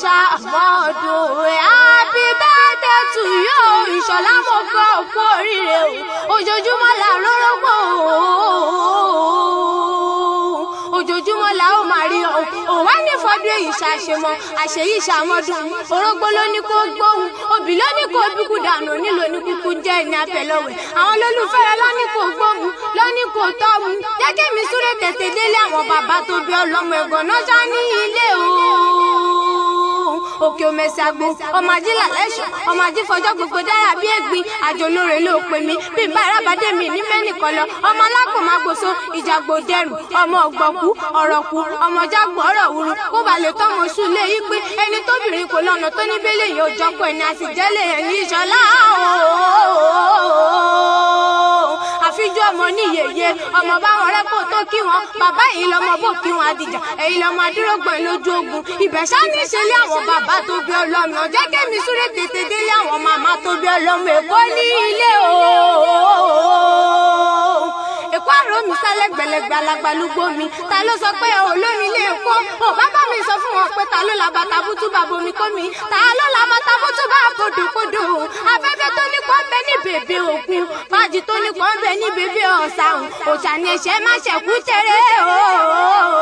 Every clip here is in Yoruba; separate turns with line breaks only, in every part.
ṣàmọ́dún. Happy birthday to you, Ìṣọ̀lá mo kọ́ òkú oríire o. Ojoojúmọ́ là ń rórógbó ojoojúmọ́ la ó máa rí ọ. Òwá ní fọdún èyí ṣàṣemọ, àṣeyí ṣàmọ́dún. Orógbó ló ní kó gbóhùn, òbí ló ní kó bíkú dànù, nílò ní kúkú jẹ́ ẹni afẹ́lọ́wẹ̀. Àwọn olólùfẹ́ rẹ ló ní kó gbóhùn, ló ní kó tọ́hùn. Jẹ́ kí mi súré tètè délé àwọn bàbá tó bí ọlọ́mọ ẹ̀gàn náà ṣá ní ilé o. Òkè òmẹsẹ̀ àgbo, ọmọ ajílà lẹ́ṣọ̀, ọmọ ají fọjọ́ gbogbo dára bí ẹ̀gbin. Àjò lóore ló pè mí, bí n bá arábàdé mi ní mẹ́nìkan lọ. Ọmọ alágbò máa gbòso, ìjàgbò dẹrù, ọmọ ọ̀gbọ̀kú, ọ̀rọ̀kú, ọmọ jágbó ọ̀rọ̀ wúru. Kó ba lè tọ́mọ oṣù lé yí pé ẹni tóbìnrin kò lọ́nà tó ní bẹ́lẹ̀ yóò jọpọ̀ ẹni àsìjẹ́lẹ̀ ẹni Ìṣọ̀lá àfijọ́ ọmọ ní yèyé ọmọ báwọn rẹ́pọ̀ tó kí wọn bàbá yìí lọmọ bò kí wọn adìjà èyí lọmọ adúrógbọ̀n lójú ogun ibẹ̀ sáni ìṣẹ̀lẹ̀ àwọn bàbá tó bí ọlọ́mọ jẹ́ kémi súré tètè délé àwọn màmá tó bí ọlọ́mọ Èkó ní ilé o. Èkó àrò mi sálẹ̀ gbẹ̀lẹ̀gbẹ̀ alagbalúgbó mi ta ló sọ pé olórin ilé Èkó ò bàbá mi sọ fún wọn pé ta ló la bàtà bútú bá bomi kó mi ta ló la bàtà bútú bá kodòkodò afẹ́fẹ́ tó ní kó bẹ ní bèbè òkun fàájì tó ní kó bẹ ní bèbè ọ̀sán òṣà ni ẹ̀ṣẹ̀ má ṣẹ̀kú tẹ̀rẹ̀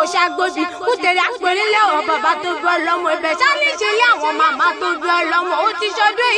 òṣàgbòbí kútẹ̀rẹ̀ àpèrè lẹ́wọ̀n bàbá tó bí ọlọ́mọ ibẹ̀ sáà ní ìṣẹ̀lẹ̀ àwọn màmá tó bí ọlọ́mọ ó ti ṣọdún